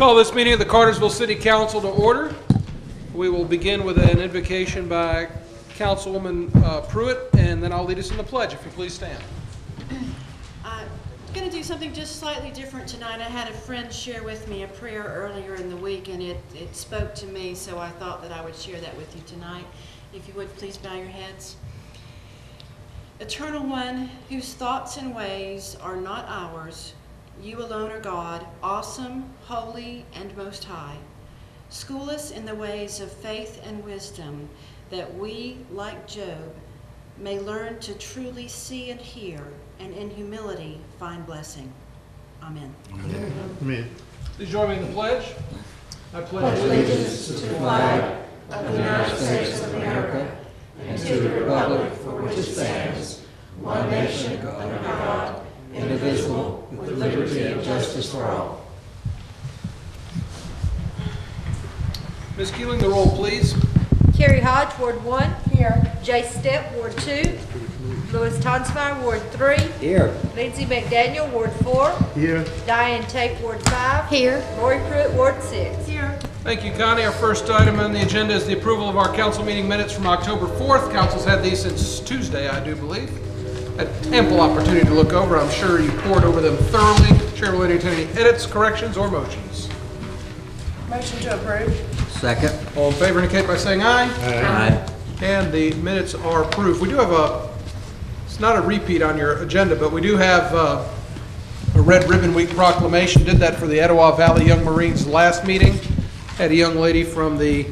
Call this meeting of the Cartersville City Council to order. We will begin with an invocation by Councilwoman Pruitt, and then I'll lead us in the pledge, if you please stand. I'm going to do something just slightly different tonight. I had a friend share with me a prayer earlier in the week, and it spoke to me, so I thought that I would share that with you tonight. If you would, please bow your heads. Eternal One, whose thoughts and ways are not ours, you alone are God, awesome, holy, and most high. School us in the ways of faith and wisdom, that we, like Job, may learn to truly see and hear, and in humility find blessing. Amen. Amen. Please join me in the pledge. I pledge allegiance to the flag of the United States of America and to the republic for which it stands, one nation under God, indivisible, with liberty and justice for all. Ms. Keeling, the roll, please. Carrie Hodge, Ward 1. Here. Jay Stepp, Ward 2. Louis Tonsfire, Ward 3. Here. Lindsay McDaniel, Ward 4. Here. Diane Tate, Ward 5. Here. Lori Pruitt, Ward 6. Here. Thank you, Connie. Our first item on the agenda is the approval of our council meeting minutes from October 4th. Council's had these since Tuesday, I do believe. Had ample opportunity to look over. I'm sure you poured over them thoroughly. Chair will entertain any edits, corrections, or motions. Motion to approve. Second. All in favor indicate by saying aye. Aye. And the minutes are approved. We do have it's not a repeat on your agenda, but we do have a Red Ribbon Week proclamation. Did that for the Etowah Valley Young Marines last meeting. Had a young lady from the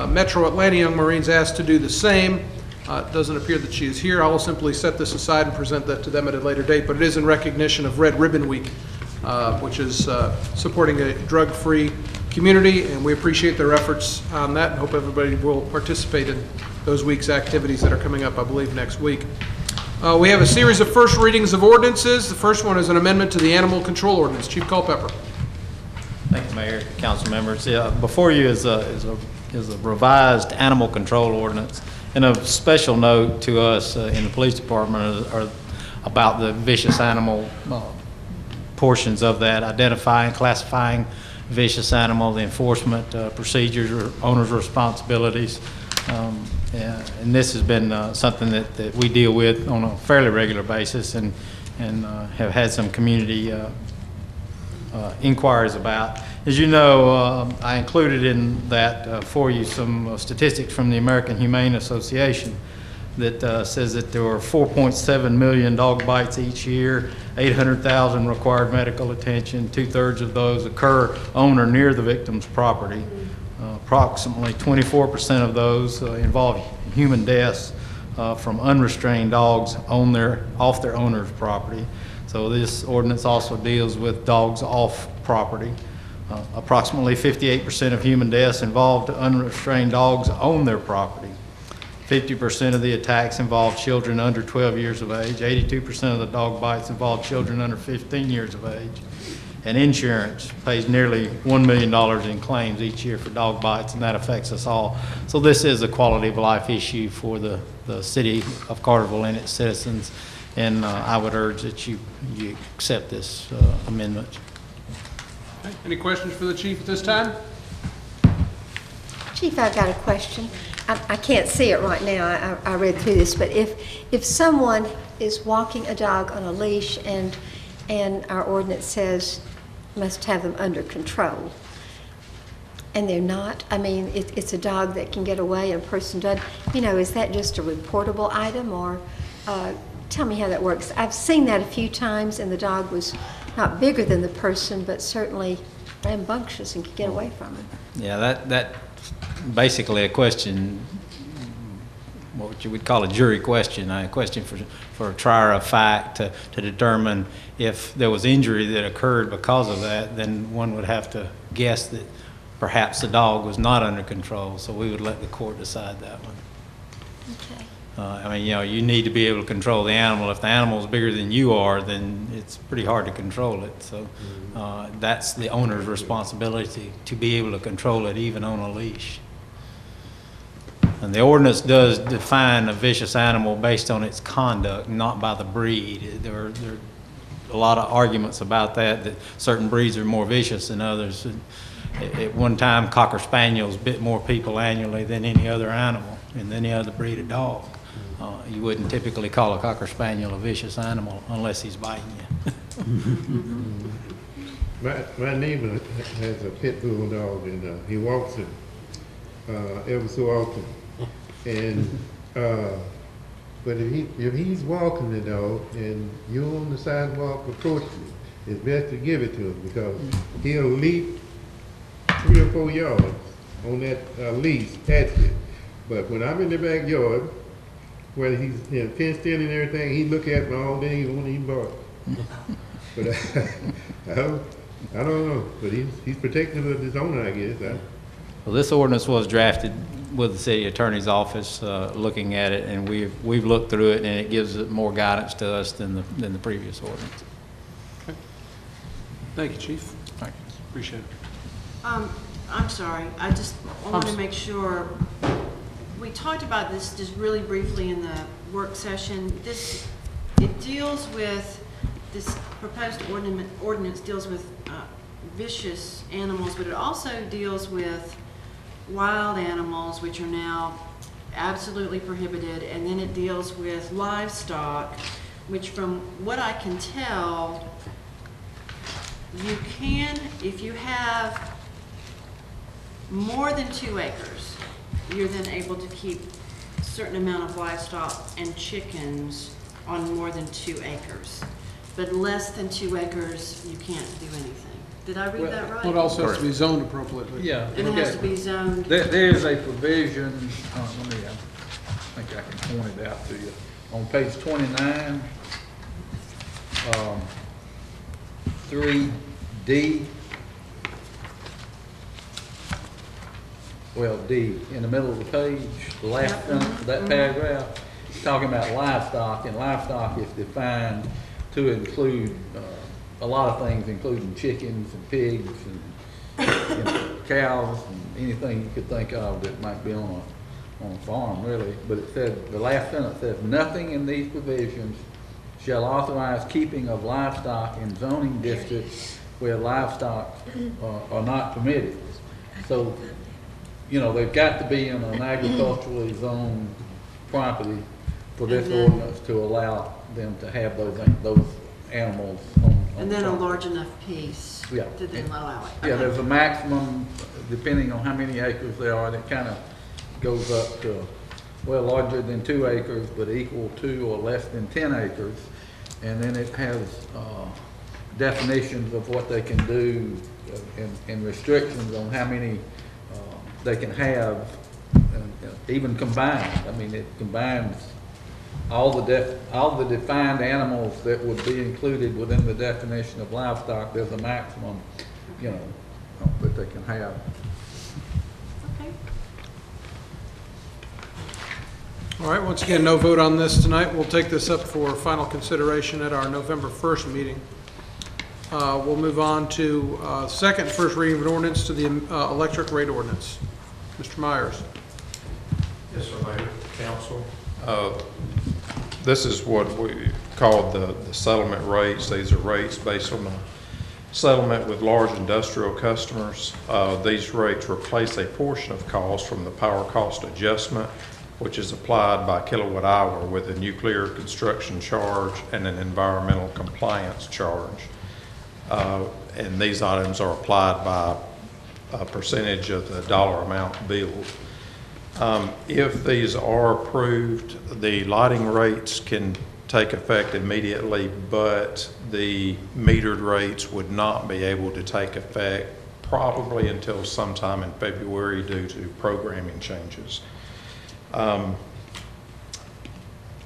Metro Atlanta Young Marines asked to do the same. It doesn't appear that she is here. I will simply set this aside and present that to them at a later date, but it is in recognition of Red Ribbon Week, which is supporting a drug-free community, and we appreciate their efforts on that and hope everybody will participate in those week's activities that are coming up, I believe, next week. We have a series of first readings of ordinances. The first one is an amendment to the Animal Control Ordinance. Chief Culpepper. Thank you, Mayor, Council members. Before you is a revised Animal Control Ordinance. And a special note to us in the police department are about the vicious animal portions of that, identifying, classifying vicious animal, the enforcement procedures, or owner's responsibilities. And this has been something that we deal with on a fairly regular basis and have had some community inquiries about. As you know, I included in that for you some statistics from the American Humane Association that says that there are 4.7 million dog bites each year, 800,000 required medical attention, 2/3 of those occur on or near the victim's property. Approximately 24% of those involve human deaths from unrestrained dogs off their owner's property. So this ordinance also deals with dogs off property. Approximately 58% of human deaths involved unrestrained dogs on their property. 50% of the attacks involve children under 12 years of age. 82% of the dog bites involve children under 15 years of age. And insurance pays nearly $1 million in claims each year for dog bites, and that affects us all. So this is a quality of life issue for the city of Cartersville and its citizens, and I would urge that you accept this amendment. Okay. Any questions for the chief at this time? Chief, I've got a question. I can't see it right now. I read through this, but if someone is walking a dog on a leash and our ordinance says must have them under control, and they're not, I mean, it's a dog that can get away and a person doesn't, is that just a reportable item, or tell me how that works? I've seen that a few times, and the dog was not bigger than the person, but certainly rambunctious and could get away from him. Yeah, that's basically a question, what you would call a jury question, a question for a trier of fact to determine if there was injury that occurred because of that. Then one would have to guess that perhaps the dog was not under control, so we would let the court decide that one. Okay. I mean, you need to be able to control the animal. If the animal is bigger than you are, then it's pretty hard to control it. So that's the owner's responsibility to be able to control it, even on a leash. And the ordinance does define a vicious animal based on its conduct, not by the breed. There are a lot of arguments about that certain breeds are more vicious than others. At one time, Cocker Spaniels bit more people annually than any other animal, and any other breed of dog. You wouldn't typically call a Cocker Spaniel a vicious animal unless he's biting you. My neighbor has a pit bull dog, and he walks him every so often. And but if he's walking the dog and you're on the sidewalk approaching him, it's best to give it to him, because he'll leap 3 or 4 yards on that leash, that's it. But when I'm in the backyard, where he's fenced in and everything, he look at me all day, he won't even bark. But I don't know, but he's protective of his owner, I guess. Well, this ordinance was drafted with the city attorney's office looking at it, and we've looked through it, and it gives it more guidance to us than the previous ordinance. Okay. Thank you, Chief. Thank you. Appreciate it. I'm sorry, I want to make sure, we talked about this just really briefly in the work session. It deals with, this proposed ordinance deals with vicious animals, but it also deals with wild animals, which are now absolutely prohibited, and then it deals with livestock, which from what I can tell, you can, if you have more than 2 acres, you're then able to keep a certain amount of livestock and chickens on more than 2 acres. But less than 2 acres, you can't do anything. Did I read that right? Well, it also has to be zoned appropriately. Yeah. And it has to be zoned. There is a provision, let me, I think I can point it out to you. On page 29, 3D, well, D, in the middle of the page, the last sentence of that paragraph, it's talking about livestock, and livestock is defined to include a lot of things, including chickens and pigs and cows and anything you could think of that might be on a farm, really. But it said, the last sentence says, nothing in these provisions shall authorize keeping of livestock in zoning districts where livestock are not permitted. So, you know, they've got to be in an agriculturally zoned property for this ordinance to allow them to have those animals on And then the a property. large enough piece Yeah. to then allow it. Yeah, Okay. there's a maximum, depending on how many acres there are, and it kind of goes up to, well, larger than 2 acres, but equal to or less than 10 acres. And then it has definitions of what they can do and restrictions on how many they can have, even combined. I mean, it combines all the defined animals that would be included within the definition of livestock. There's a maximum, you know, that they can have. Okay. All right, once again, no vote on this tonight. We'll take this up for final consideration at our November 1st meeting. We'll move on to second and first reading of an ordinance to the electric rate ordinance. Mr. Myers. Yes, sir, Mayor, Council. This is what we call the settlement rates. These are rates based on the settlement with large industrial customers. These rates replace a portion of cost from the power cost adjustment, which is applied by kilowatt hour, with a nuclear construction charge and an environmental compliance charge. And these items are applied by a percentage of the dollar amount billed. If these are approved, the lighting rates can take effect immediately, but the metered rates would not be able to take effect probably until sometime in February due to programming changes.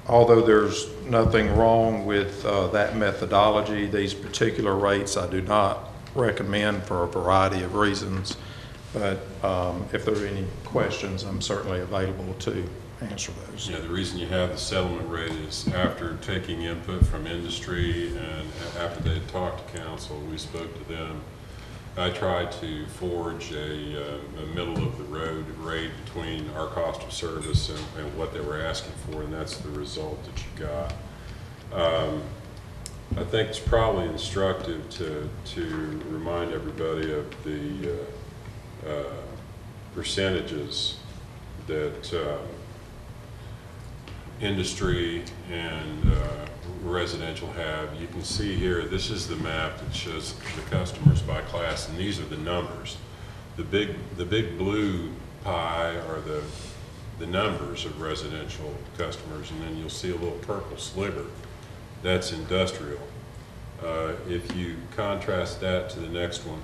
Although there's nothing wrong with that methodology, these particular rates I do not recommend for a variety of reasons. But if there are any questions, I'm certainly available to answer those. Yeah, the reason you have the settlement rate is after taking input from industry and after they had talked to council, we spoke to them. I tried to forge a middle of the road rate between our cost of service and what they were asking for, and that's the result that you got. I think it's probably instructive to remind everybody of the percentages that industry and residential have. You can see here, this is the map that shows the customers by class, and these are the numbers. The big blue pie are the numbers of residential customers, and then you'll see a little purple sliver. That's industrial. If you contrast that to the next one,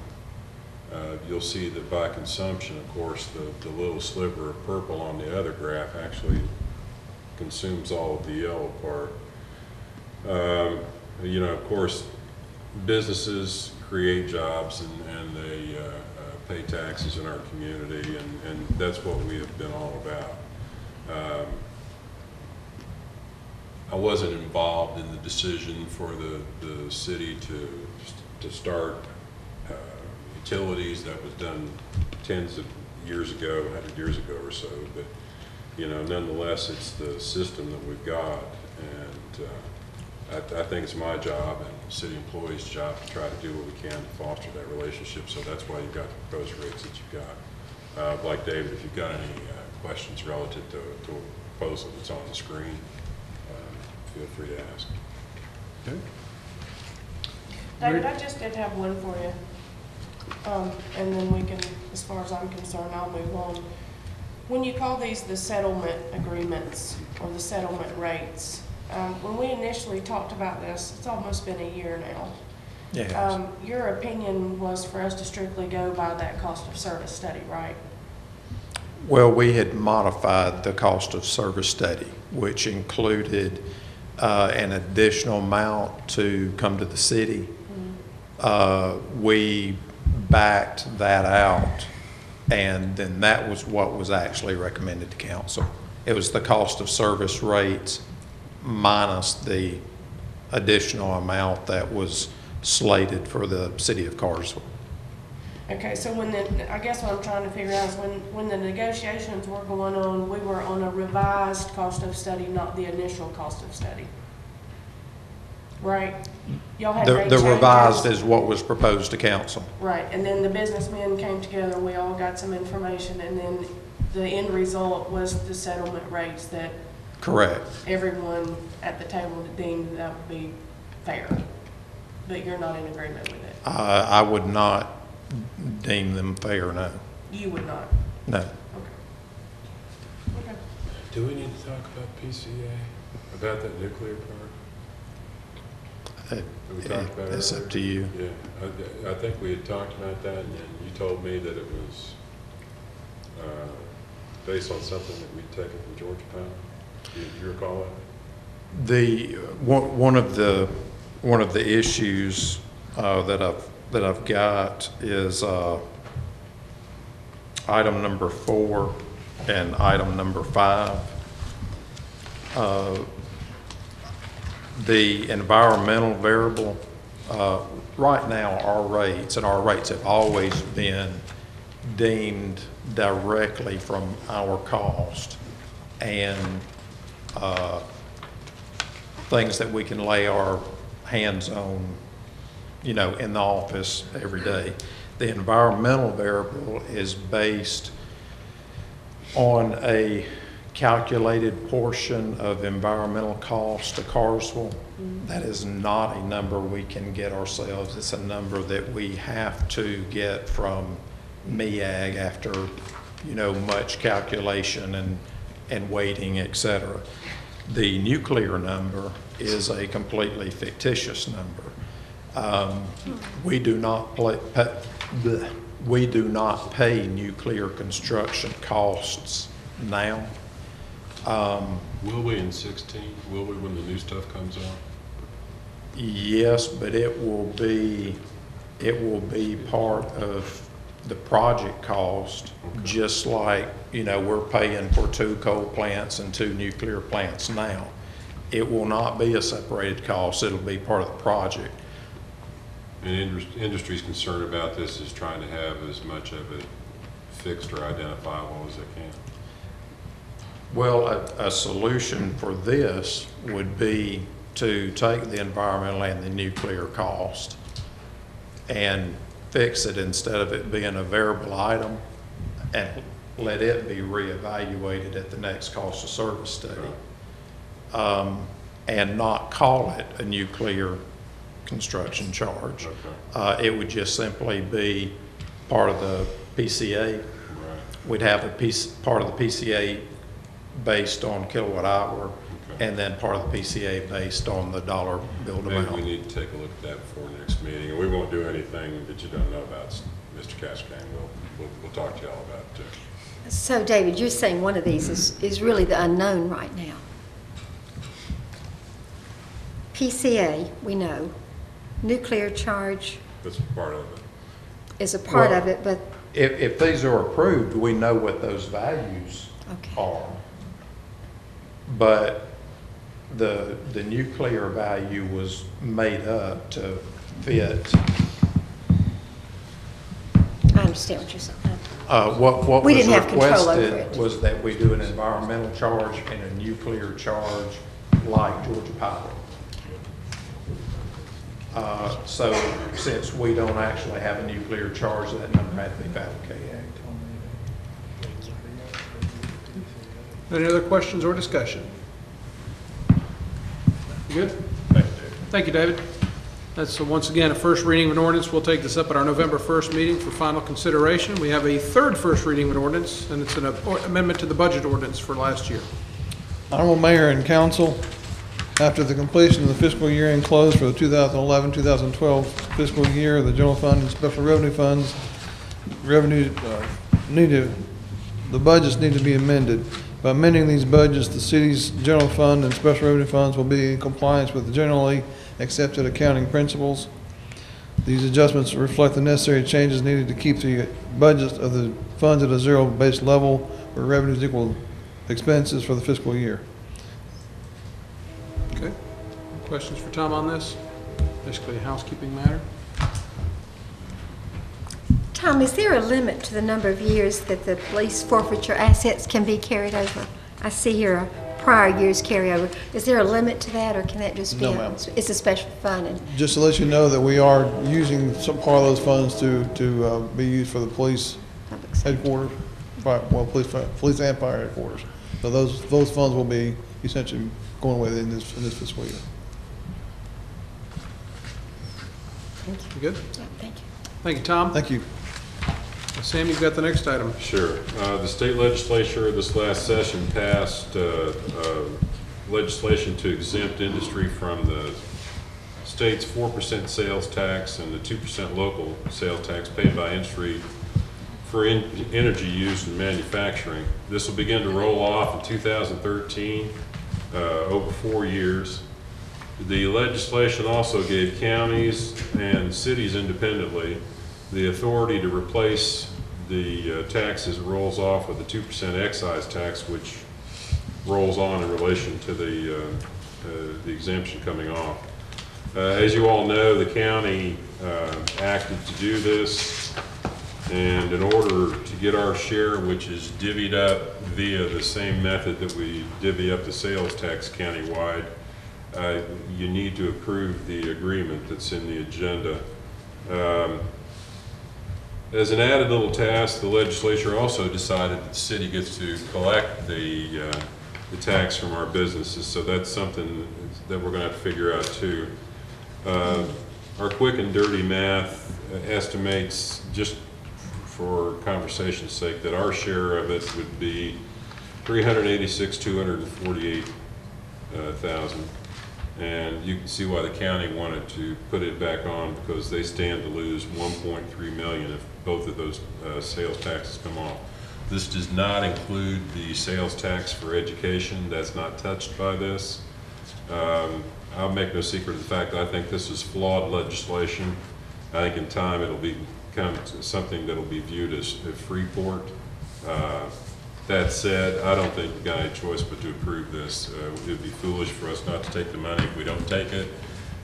you'll see that by consumption, of course, the little sliver of purple on the other graph actually consumes all of the yellow part. You know, of course, businesses create jobs and they pay taxes in our community, and that's what we have been all about. I wasn't involved in the decision for the city to start utilities. That was done tens of years ago, 100 years ago or so, but you know, nonetheless, it's the system that we've got, and I think it's my job and the city employees' job to try to do what we can to foster that relationship. So that's why you've got the proposed rates that you've got. Like David, if you've got any questions relative to a proposal that's on the screen, feel free to ask. Okay. David, I just did have one for you. And then we can, as far as I'm concerned, I'll move on. When you call these the settlement agreements or the settlement rates, when we initially talked about this, it's almost been a year now. Yeah. Your opinion was for us to strictly go by that cost of service study, right? Well, we had modified the cost of service study, which included an additional amount to come to the city. We backed that out, and then that was what was actually recommended to council. It was the cost of service rates minus the additional amount that was slated for the city of Cartersville. Okay, so I guess what I'm trying to figure out is when the negotiations were going on, we were on a revised cost of study, not the initial cost of study. Right? Y'all had made The changes. revised is what was proposed to council. Right, and then the businessmen came together, we all got some information, and then the end result was the settlement rates that Correct. everyone at the table deemed that would be fair. But you're not in agreement with it? I would not deem them fair, no. You would not? No. Okay. Okay. Do we need to talk about PCA, about that nuclear part? We talked about It's earlier? up to you. Yeah, I think we had talked about that, and then you told me that it was based on something that we'd taken from Georgia Power. Do you recall that? One of the issues that I've got is item number 4 and item number 5. The environmental variable, right now our rates have always been deemed directly from our cost, and things that we can lay our hands on, you know, in the office every day. The environmental variable is based on a calculated portion of environmental cost to Cartersville. That is not a number we can get ourselves. It's a number that we have to get from MEAG after, you know, much calculation and weighting, et cetera. The nuclear number is a completely fictitious number. We do not pay nuclear construction costs now. Will we in 16? Will we when the new stuff comes out? Yes, but it will be part of the project cost, just like, you know, we're paying for 2 coal plants and 2 nuclear plants now. It will not be a separated cost. It'll be part of the project. And industry's concern about this is trying to have as much of it fixed or identifiable as they can. Well, a solution for this would be to take the environmental and the nuclear cost and fix it instead of it being a variable item, and let it be reevaluated at the next cost of service study. And not call it a nuclear construction charge. It would just simply be part of the PCA. We'd have part of the PCA based on kilowatt hour, and then part of the PCA based on the dollar billed amount. Maybe we need to take a look at that before next meeting, and we won't do anything that you don't know about, Mr. Cascan. We'll talk to y'all about it too. So, David, you're saying one of these is really the unknown right now. PCA, we know. Nuclear charge That's part of it. is a part of it, but If these are approved, we know what those values are. But the nuclear value was made up to fit. I understand what you're saying. What We was didn't have control over requested it. was that we do an environmental charge and a nuclear charge like Georgia Power. So since we don't actually have a nuclear charge, that number had to be fabricated. Any other questions or discussion? You good? Thank you, David. Thank you, David. That's once again a first reading of an ordinance. We'll take this up at our November 1st meeting for final consideration. We have a third first reading of an ordinance, and it's an amendment to the budget ordinance for last year. Honorable Mayor and Council, after the completion of the fiscal year end close for the 2011-2012 fiscal year, the general fund and special revenue funds, the budgets need to be amended. By amending these budgets, the city's general fund and special revenue funds will be in compliance with the generally accepted accounting principles. These adjustments reflect the necessary changes needed to keep the budgets of the funds at a zero-based level where revenues equal expenses for the fiscal year. Okay. Questions for Tom on this? Basically a housekeeping matter. Tom, is there a limit to the number of years that the police forfeiture assets can be carried over? I see here a prior year's carryover. Is there a limit to that, or can that just be? No, ma'am. It's a special fund. And Just to let you know that we are using some part of those funds to be used for the police public safety. headquarters, police and fire headquarters. So those funds will be essentially going away in this fiscal year. You good? Yeah, thank you. Thank you, Tom. Thank you. Sam, you've got the next item. Sure. The state legislature this last session passed legislation to exempt industry from the state's 4% sales tax and the 2% local sales tax paid by industry for energy use in manufacturing. This will begin to roll off in 2013, over 4 years. The legislation also gave counties and cities independently the authority to replace the tax as it rolls off with a 2% excise tax, which rolls on in relation to the exemption coming off. As you all know, the county acted to do this, and in order to get our share, which is divvied up via the same method that we divvy up the sales tax countywide, you need to approve the agreement that's in the agenda. As an added little task, the legislature also decided that the city gets to collect the tax from our businesses, so that's something that we're going to have to figure out too. Our quick and dirty math estimates, just for conversation's sake, that our share of it would be $386,248,000. And you can see why the county wanted to put it back on, because they stand to lose $1.3 million if both of those sales taxes come off. This does not include the sales tax for education. That's not touched by this. I'll make no secret of the fact that I think this is flawed legislation. I think in time it'll become something that'll be viewed as Freeport. That said, I don't think we've got any choice but to approve this. It would be foolish for us not to take the money. If we don't take it,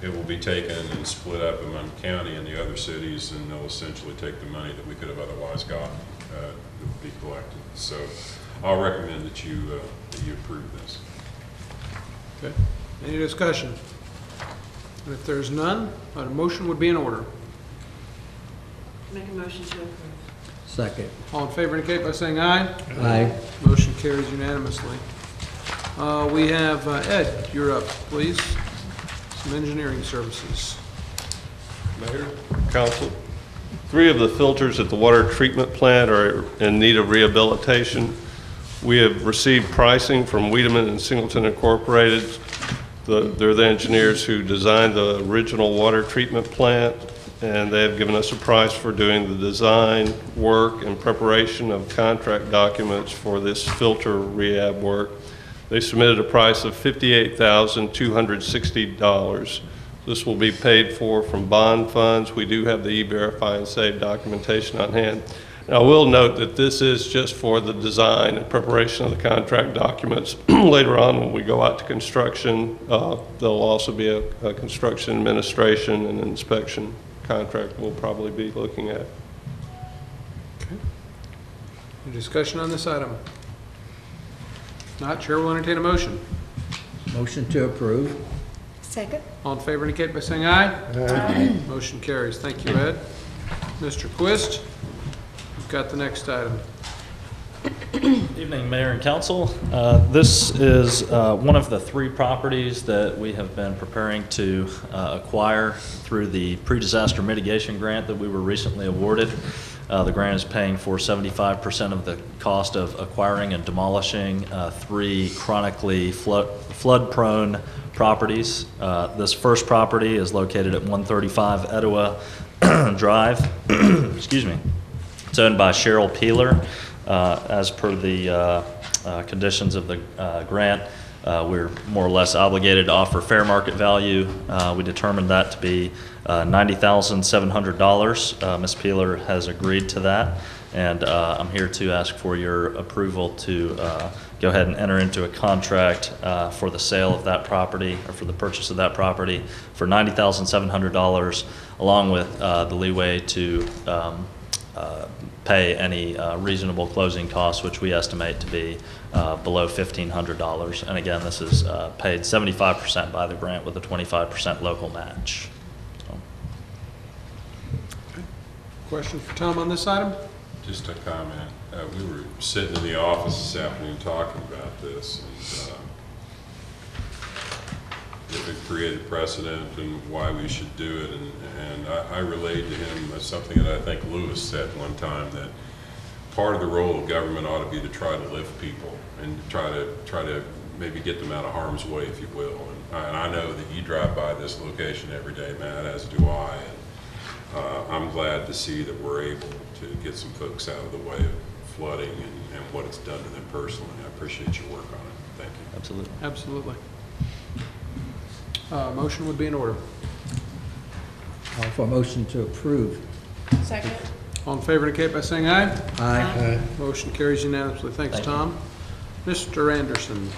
it will be taken and split up among the county and the other cities, and they'll essentially take the money that we could have otherwise gotten that would be collected. So I'll recommend that you approve this. Okay. Any discussion? And if there's none, a motion would be in order. Make a motion to approve. Second. All in favor indicate by saying aye. Aye. Motion carries unanimously. We have, Ed, you're up, please. Some engineering services. Mayor, Council, 3 of the filters at the water treatment plant are in need of rehabilitation. We have received pricing from Wiedemann and Singleton Incorporated. They're the engineers who designed the original water treatment plant, and they have given us a price for doing the design work and preparation of contract documents for this filter rehab work. They submitted a price of $58,260. This will be paid for from bond funds. We do have the E-Verify and Save documentation on hand. Now, I will note that this is just for the design and preparation of the contract documents. Later on, when we go out to construction, there'll also be a construction administration and inspection contract we'll probably be looking at. Okay. Any discussion on this item? If not, Chair will entertain a motion. Motion to approve. Second. All in favor indicate by saying aye. Aye. Motion carries. Thank you, Ed. Mr. Quist, you've got the next item. Evening, Mayor and Council. This is one of the 3 properties that we have been preparing to acquire through the pre-disaster mitigation grant that we were recently awarded. The grant is paying for 75% of the cost of acquiring and demolishing 3 chronically flood-prone properties. This first property is located at 135 Etowah Drive. Excuse me. It's owned by Cheryl Peeler. As per the conditions of the grant, we're more or less obligated to offer fair market value. We determined that to be $90,700. Ms. Peeler has agreed to that, and I'm here to ask for your approval to go ahead and enter into a contract for the sale of that property, or for the purchase of that property, for $90,700, along with the leeway to pay any reasonable closing costs, which we estimate to be below $1,500. And again, this is paid 75% by the grant with a 25% local match. So. Question for Tom on this item? Just a comment. We were sitting in the office this afternoon talking about this, and if it created precedent and why we should do it, and I relayed to him something that I think Lewis said one time, that part of the role of government ought to be to try to lift people and try to maybe get them out of harm's way, if you will. And I know that you drive by this location every day, Matt, as do I. And I'm glad to see that we're able to get some folks out of the way of flooding and what it's done to them personally. I appreciate your work on it. Thank you. Absolutely. Absolutely. Motion would be in order. Call for a motion to approve. Second. All in favor indicate by saying aye. Aye. Motion carries unanimously. Thanks, Thank you. Tom. Mr. Anderson.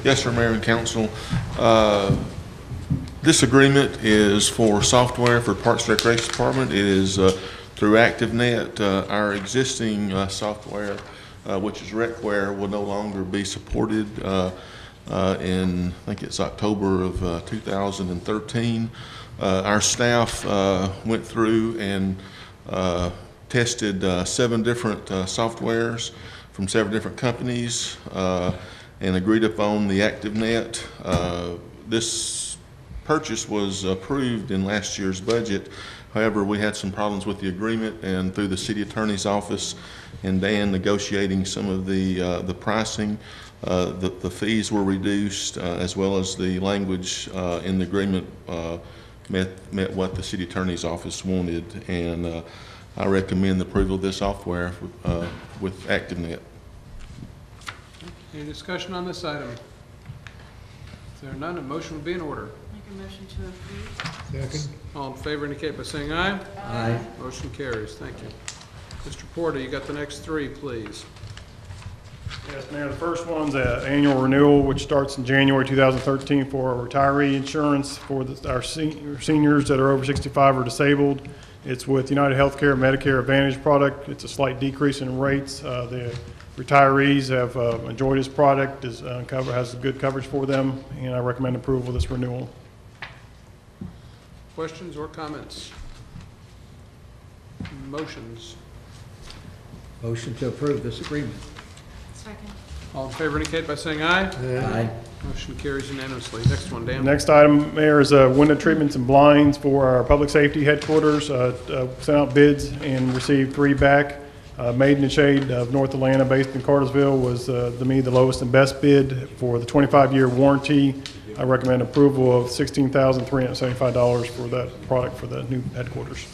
Yes, sir, Mayor and Council. This agreement is for software for Parks and Recreation Department. It is through ActiveNet. Our existing software, which is RecWare, will no longer be supported in, I think it's October of 2013. Our staff went through and tested 7 different softwares from 7 different companies and agreed upon the ActiveNet. This purchase was approved in last year's budget. However, we had some problems with the agreement, and through the city attorney's office and Dan negotiating some of the pricing, the fees were reduced, as well as the language in the agreement met what the city attorney's office wanted, and I recommend the approval of this software with ActiveNet. Any discussion on this item? If there are none, a motion would be in order. Make a motion to approve. Second. All in favor indicate by saying aye. Aye. Motion carries. Thank you. Mr. Porter, you got the next 3, please. Yes, Mayor, the first one's an annual renewal, which starts in January 2013 for retiree insurance for our seniors that are over 65 or disabled. It's with United Healthcare Medicare Advantage product. It's a slight decrease in rates. The Retirees have enjoyed this product, has good coverage for them, and I recommend approval of this renewal. Questions or comments? Motions? Motion to approve this agreement. Second. All in favor indicate by saying aye. Aye. Motion carries unanimously. Next one, Dan. Next item, Mayor, is window treatments and blinds for our public safety headquarters. Sent out bids and received 3 back. Made in the Shade of North Atlanta, based in Cartersville, was to me the lowest and best bid for the 25-year warranty. I recommend approval of $16,375 for that product for the new headquarters.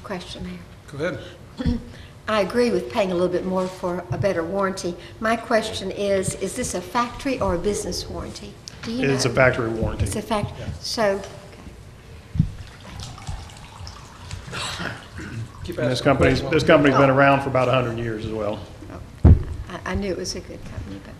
Question, Mayor. Go ahead. I agree with paying a little bit more for a better warranty. My question is this a factory or a business warranty? Do you know? It's a factory warranty. It's a factory. Yeah. So, And this company's been around for about 100 years as well. I knew it was a good company, but,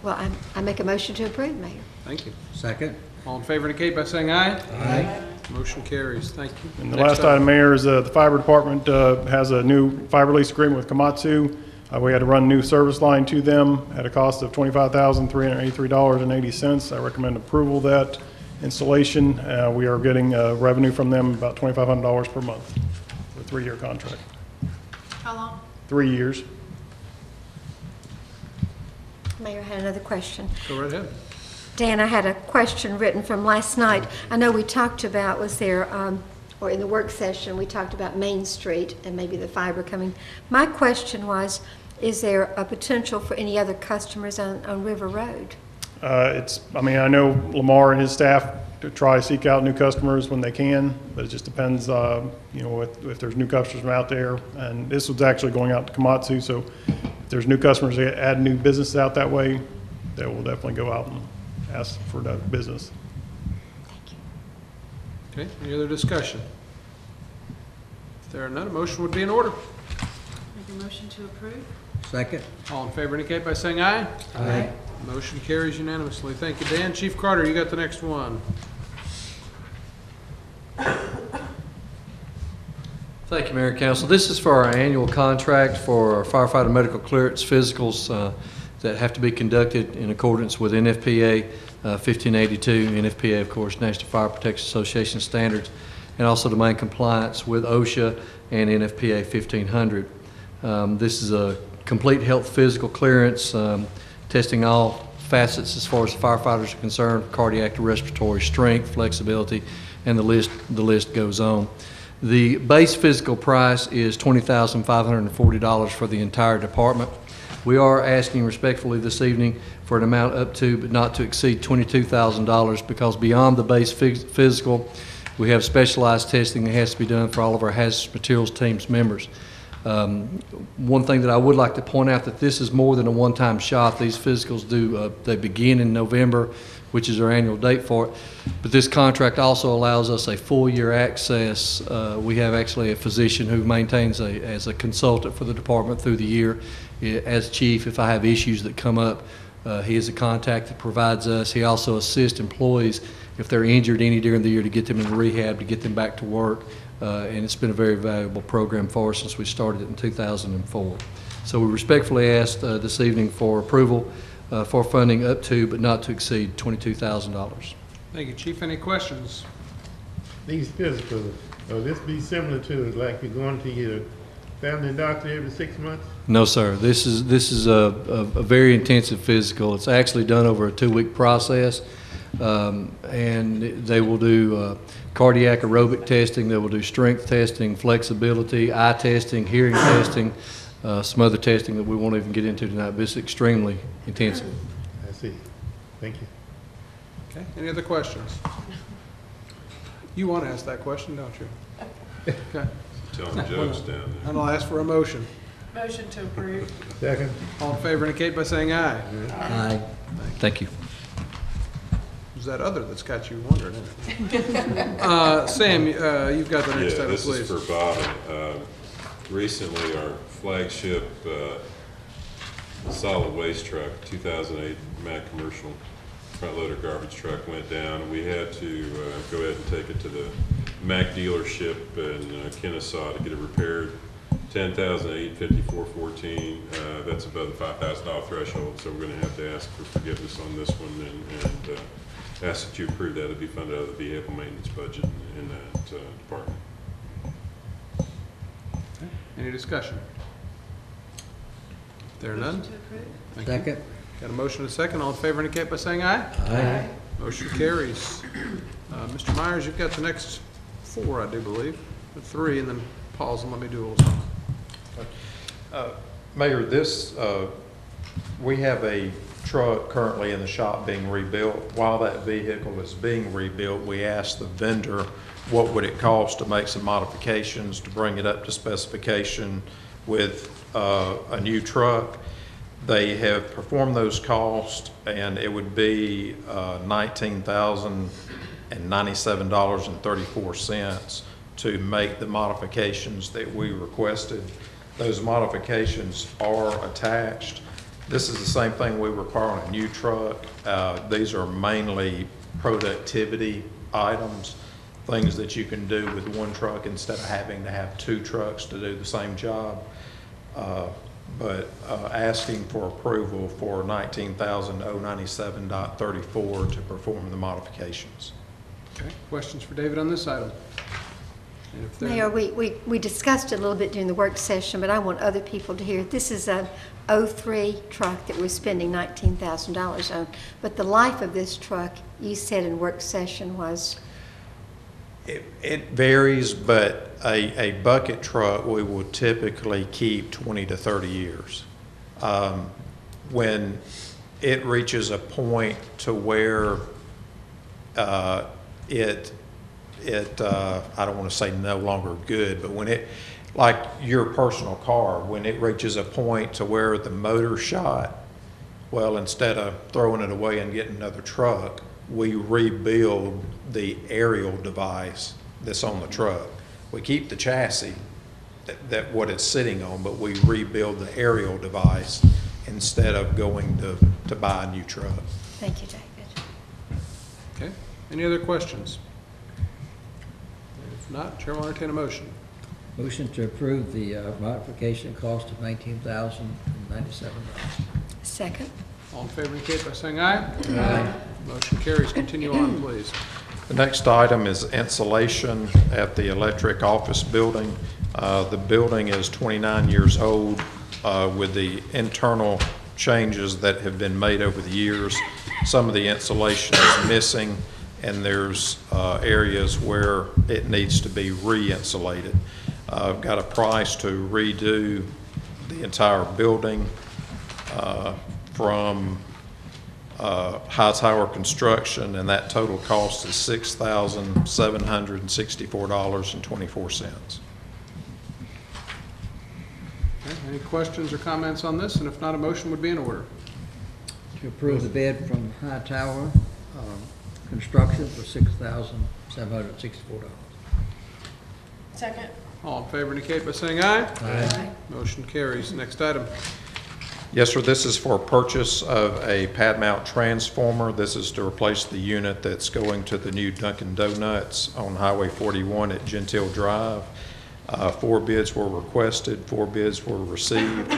well, I make a motion to approve, Mayor. Thank you. Second. All in favor indicate by saying aye. Aye. Motion carries. Thank you. And the Next last item, Mayor, is the fiber department has a new fiber lease agreement with Komatsu. We had to run a new service line to them at a cost of $25,383.80. I recommend approval of that installation. We are getting revenue from them about $2,500 per month for a 3-year contract. How long? 3 years. Mayor, I had another question. Go right ahead. Dan, I had a question written from last night. I know we talked about, was there, or in the work session, we talked about Main Street and maybe the fiber coming. My question was, is there a potential for any other customers on River Road? I mean, I know Lamar and his staff to try to seek out new customers when they can, but it just depends, you know, if there's new customers from out there. And this was actually going out to Komatsu, so if there's new customers that add new business out that way, they will definitely go out and ask for that business. Okay, any other discussion? If there are none, a motion would be in order. Make a motion to approve? Second. All in favor indicate by saying aye. Aye. Motion carries unanimously. Thank you, Dan. Chief Carter, you got the next one. Thank you, Mayor and Council. This is for our annual contract for firefighter medical clearance physicals that have to be conducted in accordance with NFPA 1582, NFPA, of course, National Fire Protection Association standards, and also to maintain compliance with OSHA and NFPA 1500. This is a complete health physical clearance, testing all facets as far as firefighters are concerned: cardiac to respiratory, strength, flexibility, and the list goes on. The base physical price is $20,540 for the entire department. We are asking respectfully this evening for an amount up to but not to exceed $22,000, because beyond the base physical, we have specialized testing that has to be done for all of our hazardous materials teams members. One thing that I would like to point out, that this is more than a one-time shot. These physicals they begin in November, which is our annual date for it. But this contract also allows us a full-year access. We have actually a physician who maintains as a consultant for the department through the year. As chief, if I have issues that come up, he is a contact that provides us. He also assists employees if they're injured any during the year to get them into rehab, to get them back to work. And it's been a very valuable program for us since we started it in 2004. So we respectfully ask this evening for approval for funding up to but not to exceed $22,000. Thank you, Chief. Any questions? These physicals, will this be similar to like you're going to your family doctor every 6 months? No, sir. This is a very intensive physical. It's actually done over a 2-week process, and they will do cardiac aerobic testing. They will do strength testing, flexibility, eye testing, hearing testing, some other testing that we won't even get into tonight, but it's extremely intensive. I see. Thank you. Okay, any other questions? You want to ask that question, don't you? Okay. Telling jokes down there. And I'll ask for a motion. Motion to approve. Second. All in favor indicate by saying aye. Aye. Thank you. Who's that other that's got you wondering? Sam, you've got the next item, this please. is for Bob. Recently, our flagship solid waste truck, 2008 Mack commercial front loader garbage truck, went down. We had to go ahead and take it to the Mack dealership in Kennesaw to get it repaired. $10,854.14. That's above the $5,000 threshold, so we're going to have to ask for forgiveness on this one and ask that you approve that to be funded out of the vehicle maintenance budget in that department. Any discussion? If there are none? Thank you. Second. Got a motion and a second. All in favor indicate by saying aye. Aye. Motion carries. Mr. Myers, you've got the next 4, I do believe. 3, and then pause and let me do a little something. Mayor, we have a truck currently in the shop being rebuilt. While that vehicle is being rebuilt, we asked the vendor what would it cost to make some modifications to bring it up to specification with a new truck. They have performed those costs, and it would be $19,097.34 to make the modifications that we requested. Those modifications are attached. This is the same thing we require on a new truck. These are mainly productivity items, things that you can do with one truck instead of having to have 2 trucks to do the same job. But asking for approval for $19,097.34 to perform the modifications. Okay, questions for David on this item? Mayor, we discussed it a little bit during the work session, but I want other people to hear. This is a '03 truck that we're spending $19,000 on. But the life of this truck, you said in work session, was? It varies, but a bucket truck we will typically keep 20 to 30 years. When it reaches a point to where I don't want to say no longer good, but when it, like your personal car, when it reaches a point to where the motor's shot, well, instead of throwing it away and getting another truck, we rebuild the aerial device that's on the truck. We keep the chassis, that what it's sitting on, but we rebuild the aerial device instead of going to buy a new truck. Thank you, David. Okay, any other questions? If not, Chair will entertain a motion. Motion to approve the modification cost of $19,097. Second. All in favor indicate by saying aye. Aye. Motion carries. Continue on, please. The next item is insulation at the electric office building. The building is 29 years old with the internal changes that have been made over the years. Some of the insulation is missing, and there's areas where it needs to be re-insulated. I've got a price to redo the entire building from Hightower Construction, and that total cost is $6,764.24. Okay, any questions or comments on this? And if not, a motion would be in order. To approve the bid from Hightower Construction for $6,764. Second. All in favor indicate by saying aye. Aye. Motion carries. Next item. Yes, sir, this is for purchase of a pad mount transformer. This is to replace the unit that's going to the new Dunkin' Donuts on Highway 41 at Gentile Drive. 4 bids were requested, 4 bids were received,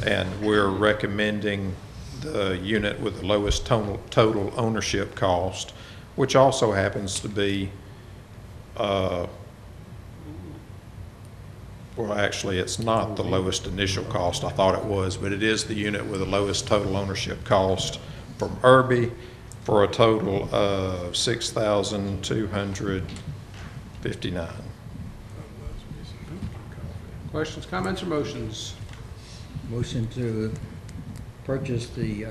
and we're recommending the unit with the lowest total ownership cost, which also happens to be well, actually, it's not the lowest initial cost. I thought it was, but it is the unit with the lowest total ownership cost from Irby for a total of $6,259. Questions, comments, or motions? Motion to purchase the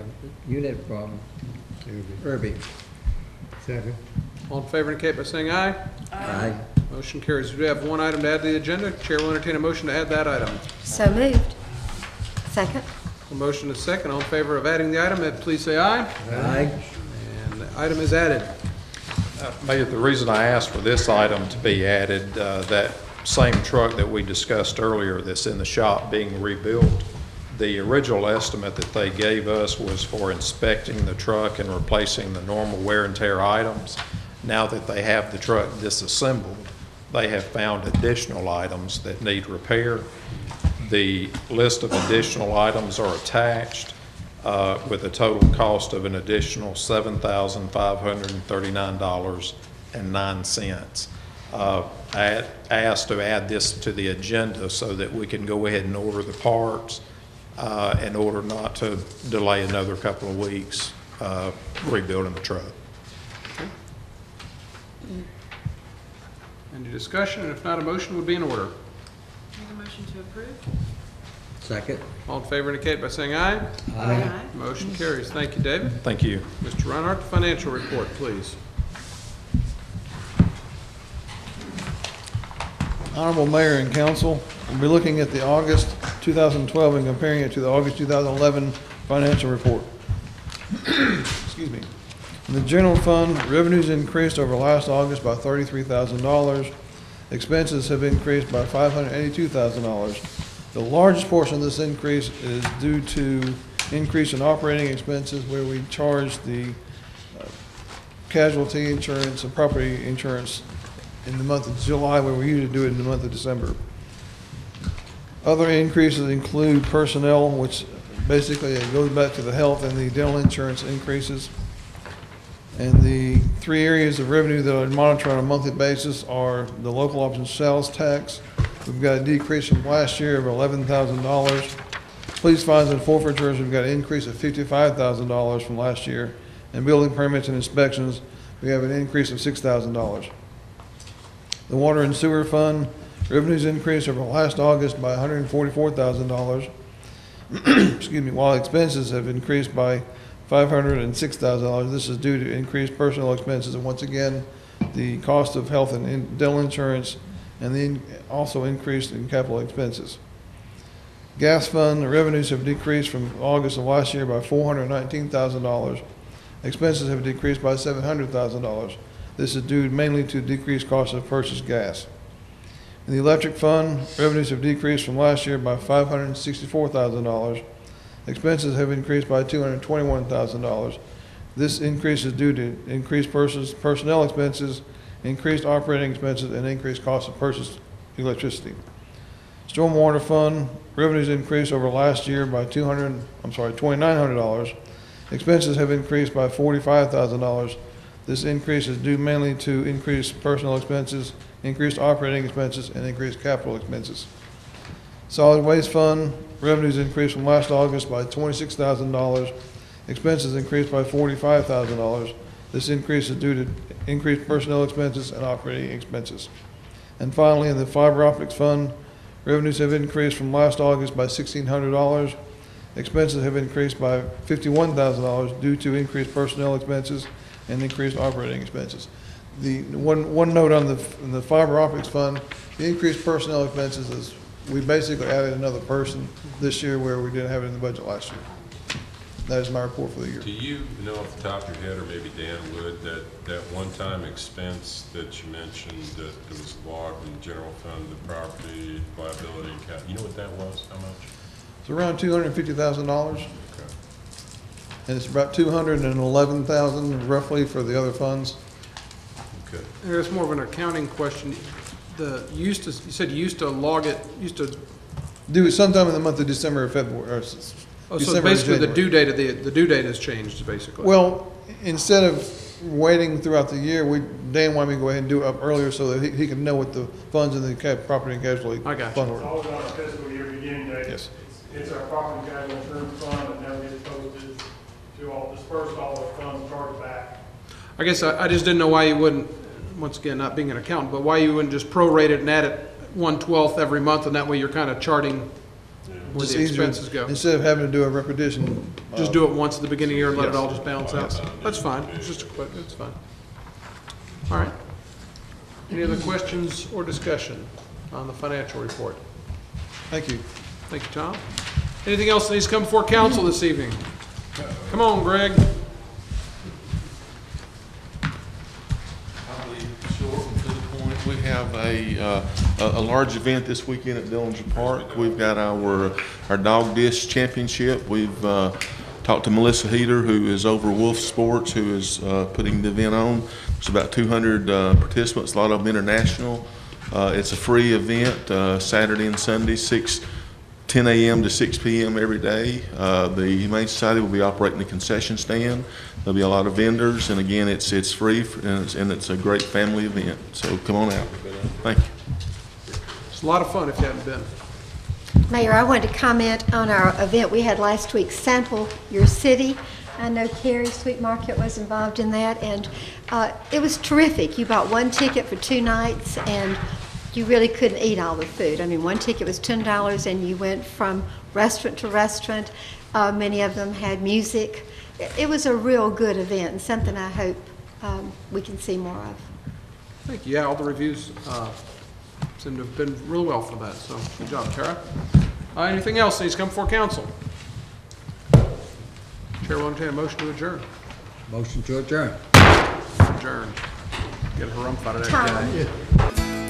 unit from Irby. Second. All in favor indicate by saying aye. Aye. Motion carries. We have one item to add to the agenda. Chair will entertain a motion to add that item. So moved. Second. A motion is second. All in favor of adding the item, please say aye. Aye. And the item is added. Mayor, the reason I asked for this item to be added, that same truck that we discussed earlier that's in the shop being rebuilt, the original estimate that they gave us was for inspecting the truck and replacing the normal wear and tear items. Now that they have the truck disassembled, they have found additional items that need repair. The list of additional items are attached with a total cost of an additional $7,539.09. I asked to add this to the agenda so that we can go ahead and order the parts in order not to delay another couple of weeks rebuilding the truck. Any discussion? And if not, a motion would be in order. Make a motion to approve? Second. All in favor indicate by saying aye. Aye. Motion carries. Thank you, David. Thank you. Mr. Reinhardt, the financial report, please. Honorable Mayor and Council, we'll be looking at the August 2012 and comparing it to the August 2011 financial report. Excuse me. In the general fund, revenues increased over last August by $33,000. Expenses have increased by $582,000. The largest portion of this increase is due to increase in operating expenses where we charge the casualty insurance and property insurance in the month of July, where we usually do it in the month of December. Other increases include personnel, which basically it goes back to the health and the dental insurance increases. And the three areas of revenue that I monitor on a monthly basis are the local option sales tax. We've got a decrease from last year of $11,000. Police fines and forfeitures, we've got an increase of $55,000 from last year. And building permits and inspections, we have an increase of $6,000. The water and sewer fund, revenues increased over last August by $144,000. Excuse me, while expenses have increased by $506,000. This is due to increased personnel expenses and once again, the cost of health and dental insurance and the also increased in capital expenses. Gas fund, the revenues have decreased from August of last year by $419,000. Expenses have decreased by $700,000. This is due mainly to decreased cost of purchased gas. In the electric fund, revenues have decreased from last year by $564,000. Expenses have increased by $221,000. This increase is due to increased personnel expenses, increased operating expenses, and increased cost of purchased electricity. Stormwater fund, revenues increased over last year by $2,900. Expenses have increased by $45,000. This increase is due mainly to increased personnel expenses, increased operating expenses, and increased capital expenses. Solid waste fund, revenues increased from last August by $26,000. Expenses increased by $45,000. This increase is due to increased personnel expenses and operating expenses. And finally, in the fiber optics fund, revenues have increased from last August by $1,600. Expenses have increased by $51,000 due to increased personnel expenses and increased operating expenses. The one note on the fiber optics fund, the increased personnel expenses is we basically added another person this year where we didn't have it in the budget last year. That is my report for the year. Do you know off the top of your head, or maybe Dan would, that one-time expense that you mentioned that was logged in the general fund, the property liability account, you know what that was? How much? It's around $250,000. Okay. And it's about $211,000 roughly for the other funds. Okay. It's more of an accounting question. You said you used to log it, Do it sometime in the month of December or February. Or oh, so December basically the January. due date has changed, basically. Well, instead of waiting throughout the year, Dan wanted me to go ahead and do it up earlier so that he could know what the funds in the property and casualty I got fund you. were. It's always on our fiscal year beginning date. Yes. It's our property and casualty insurance fund that never gets posted to disperse all the funds charged back. I guess I just didn't know why you wouldn't, once again, not being an accountant, but why you wouldn't just prorate it and add it 1/12 every month, and that way you're kind of charting where Just the easier, expenses go. instead of having to do a repetition. Just do it once at the beginning of the year and let it Yes. all just balance out. Yes. That's fine. It's just a quick, it's fine. All right. Any other questions or discussion on the financial report? Thank you. Thank you, Tom. Anything else that needs to come before council this evening? Come on, Greg. I'll be short and to the point. We have a large event this weekend at Dillinger Park. We've got our dog dish championship. We've talked to Melissa Heater, who is over Wolf Sports, who is putting the event on. There's about 200 participants, a lot of them international. It's a free event, Saturday and Sunday, 6 10 a.m. to 6 p.m. every day. The Humane Society will be operating the concession stand. There'll be a lot of vendors, and again, it's free, and it's a great family event. So come on out. Thank you. It's a lot of fun if you haven't been. Mayor, I wanted to comment on our event we had last week, Sample Your City. I know Carrie Sweet Market was involved in that, and it was terrific. You bought one ticket for 2 nights, and you really couldn't eat all the food. I mean, one ticket was $10, and you went from restaurant to restaurant. Many of them had music. It was a real good event, and something I hope we can see more of. Thank you. Yeah, all the reviews seem to have been real well for that, so good job, Tara. Anything else needs to come before council? Chair will entertain a motion to adjourn. Motion to adjourn. Adjourn. Get a harumph out of that guy.